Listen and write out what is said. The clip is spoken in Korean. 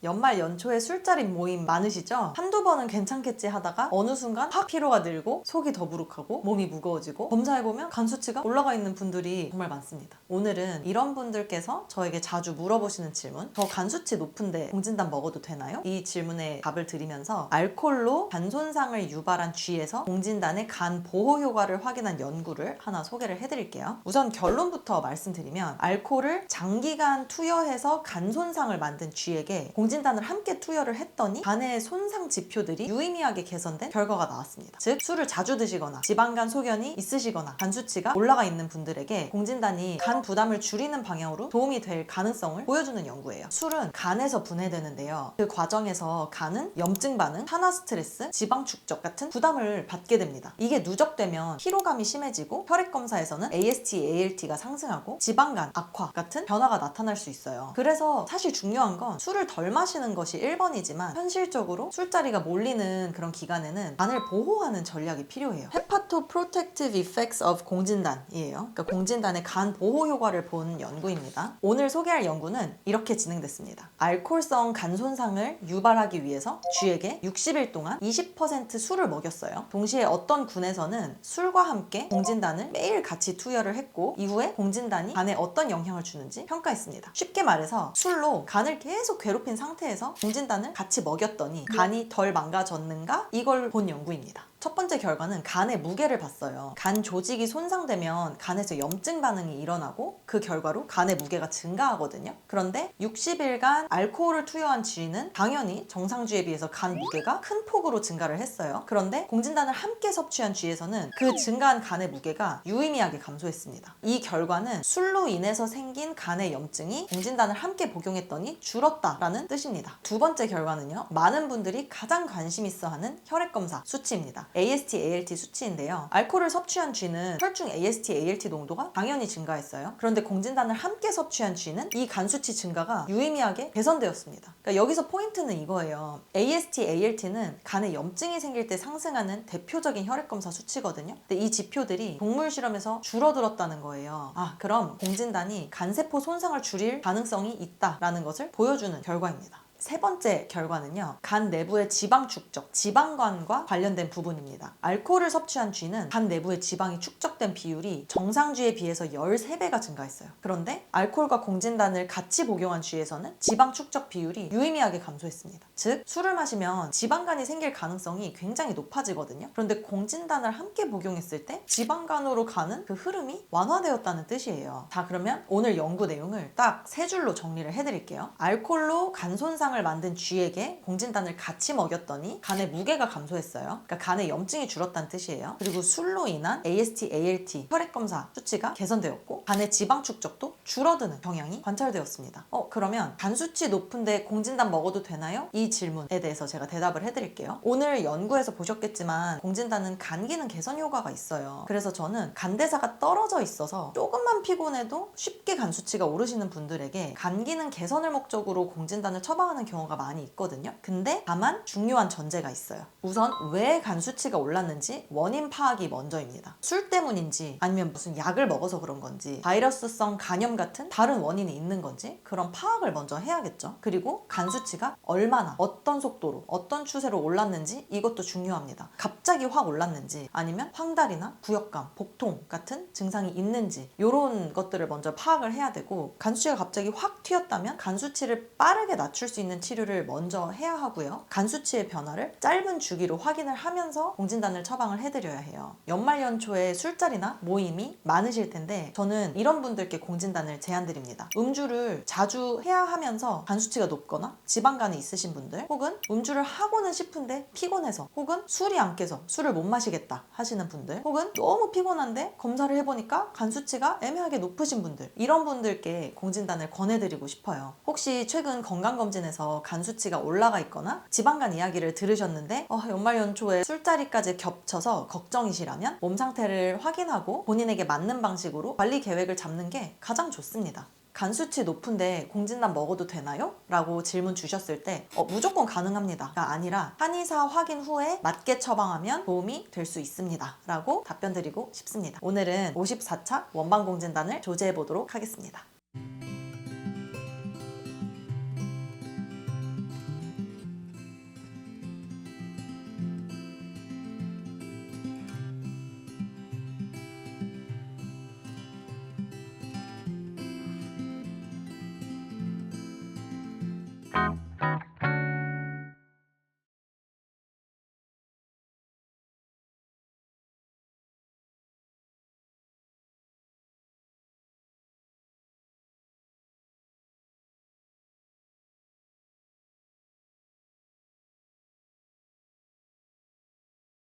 연말 연초에 술자리 모임 많으시죠? 한두 번은 괜찮겠지 하다가 어느 순간 확 피로가 늘고 속이 더부룩하고 몸이 무거워지고 검사해보면 간 수치가 올라가 있는 분들이 정말 많습니다. 오늘은 이런 분들께서 저에게 자주 물어보시는 질문, 저 간 수치 높은데 공진단 먹어도 되나요? 이 질문에 답을 드리면서 알코올로 간 손상을 유발한 쥐에서 공진단의 간 보호 효과를 확인한 연구를 하나 소개를 해드릴게요. 우선 결론부터 말씀드리면 알코올을 장기간 투여해서 간 손상을 만든 쥐에게 공진단을 함께 투여를 했더니 간의 손상 지표들이 유의미하게 개선된 결과가 나왔습니다. 즉 술을 자주 드시거나 지방간 소견이 있으시거나 간 수치가 올라가 있는 분들에게 공진단이 간 부담을 줄이는 방향으로 도움이 될 가능성을 보여주는 연구예요. 술은 간에서 분해되는데요. 그 과정에서 간은 염증 반응, 산화 스트레스, 지방 축적 같은 부담을 받게 됩니다. 이게 누적되면 피로감이 심해지고 혈액 검사에서는 AST, ALT가 상승하고 지방간 악화 같은 변화가 나타날 수 있어요. 그래서 사실 중요한 건 술을 덜 마시는 것이 1번이지만 현실적으로 술자리가 몰리는 그런 기간에는 간을 보호하는 전략이 필요해요. Hepatoprotective Effects of 공진단이에요. 그러니까 공진단의 간 보호 효과를 본 연구입니다. 오늘 소개할 연구는 이렇게 진행됐습니다. 알코올성 간 손상을 유발하기 위해서 쥐에게 60일 동안 20% 술을 먹였어요. 동시에 어떤 군에서는 술과 함께 공진단을 매일 같이 투여를 했고 이후에 공진단이 간에 어떤 영향을 주는지 평가했습니다. 쉽게 말해서 술로 간을 계속 괴롭힌 상태에서 공진단을 같이 먹였더니 간이 덜 망가졌는가? 이걸 본 연구입니다. 첫 번째 결과는 간의 무게를 봤어요. 간 조직이 손상되면 간에서 염증 반응이 일어나고 그 결과로 간의 무게가 증가하거든요. 그런데 60일간 알코올을 투여한 쥐는 당연히 정상쥐에 비해서 간 무게가 큰 폭으로 증가를 했어요. 그런데 공진단을 함께 섭취한 쥐에서는 그 증가한 간의 무게가 유의미하게 감소했습니다. 이 결과는 술로 인해서 생긴 간의 염증이 공진단을 함께 복용했더니 줄었다라는 뜻입니다. 두 번째 결과는요. 많은 분들이 가장 관심 있어 하는 혈액검사 수치입니다. AST, ALT 수치인데요. 알코올을 섭취한 쥐는 혈중 AST, ALT 농도가 당연히 증가했어요. 그런데 공진단을 함께 섭취한 쥐는 이 간 수치 증가가 유의미하게 개선되었습니다. 그러니까 여기서 포인트는 이거예요. AST, ALT는 간에 염증이 생길 때 상승하는 대표적인 혈액검사 수치거든요. 근데 이 지표들이 동물 실험에서 줄어들었다는 거예요. 그럼 공진단이 간세포 손상을 줄일 가능성이 있다라는 것을 보여주는 결과입니다. 세 번째 결과는요. 간 내부의 지방 축적, 지방간과 관련된 부분입니다. 알코올을 섭취한 쥐는 간 내부의 지방이 축적된 비율이 정상 쥐에 비해서 13배가 증가했어요. 그런데 알코올과 공진단을 같이 복용한 쥐에서는 지방 축적 비율이 유의미하게 감소했습니다. 즉 술을 마시면 지방간이 생길 가능성이 굉장히 높아지거든요. 그런데 공진단을 함께 복용했을 때 지방간으로 가는 그 흐름이 완화되었다는 뜻이에요. 자, 그러면 오늘 연구 내용을 딱 세 줄로 정리를 해드릴게요. 알코올로 간 손상을 만든 쥐에게 공진단을 같이 먹였더니 간의 무게가 감소했어요. 그러니까 간의 염증이 줄었다는 뜻이에요. 그리고 술로 인한 AST, ALT 혈액검사 수치가 개선되었고 간의 지방 축적도 줄어드는 경향이 관찰되었습니다. 그러면 간 수치 높은데 공진단 먹어도 되나요? 이 질문에 대해서 제가 대답을 해드릴게요. 오늘 연구에서 보셨겠지만 공진단은 간 기능 개선 효과가 있어요. 그래서 저는 간대사가 떨어져 있어서 조금만 피곤해도 쉽게 간 수치가 오르시는 분들에게 간 기능 개선을 목적으로 공진단을 처방하는 경우가 많이 있거든요. 근데 다만 중요한 전제가 있어요. 우선 왜 간 수치가 올랐는지 원인 파악이 먼저입니다. 술 때문인지 아니면 무슨 약을 먹어서 그런 건지 바이러스성 간염 같은 다른 원인이 있는 건지 그런 파악을 먼저 해야겠죠. 그리고 간 수치가 얼마나 어떤 속도로 어떤 추세로 올랐는지 이것도 중요합니다. 갑자기 확 올랐는지 아니면 황달이나 구역감, 복통 같은 증상이 있는지 이런 것들을 먼저 파악을 해야 되고 간 수치가 갑자기 확 튀었다면 간 수치를 빠르게 낮출 수 있는 치료를 먼저 해야 하고요. 간 수치의 변화를 짧은 주기로 확인을 하면서 공진단을 처방을 해드려야 해요. 연말연초에 술자리나 모임이 많으실 텐데 저는 이런 분들께 공진단을 제안드립니다. 음주를 자주 해야 하면서 간 수치가 높거나 지방간이 있으신 분들 혹은 음주를 하고는 싶은데 피곤해서 혹은 술이 안 깨서 술을 못 마시겠다 하시는 분들 혹은 너무 피곤한데 검사를 해보니까 간 수치가 애매하게 높으신 분들 이런 분들께 공진단을 권해드리고 싶어요. 혹시 최근 건강검진에서 간 수치가 올라가 있거나 지방간 이야기를 들으셨는데 연말연초에 술자리까지 겹쳐서 걱정이시라면 몸 상태를 확인하고 본인에게 맞는 방식으로 관리 계획을 잡는 게 가장 좋습니다. 간 수치 높은데 공진단 먹어도 되나요? 라고 질문 주셨을 때 무조건 가능합니다 가 아니라 한의사 확인 후에 맞게 처방하면 도움이 될 수 있습니다 라고 답변 드리고 싶습니다. 오늘은 54차 원방공진단을 조제해 보도록 하겠습니다.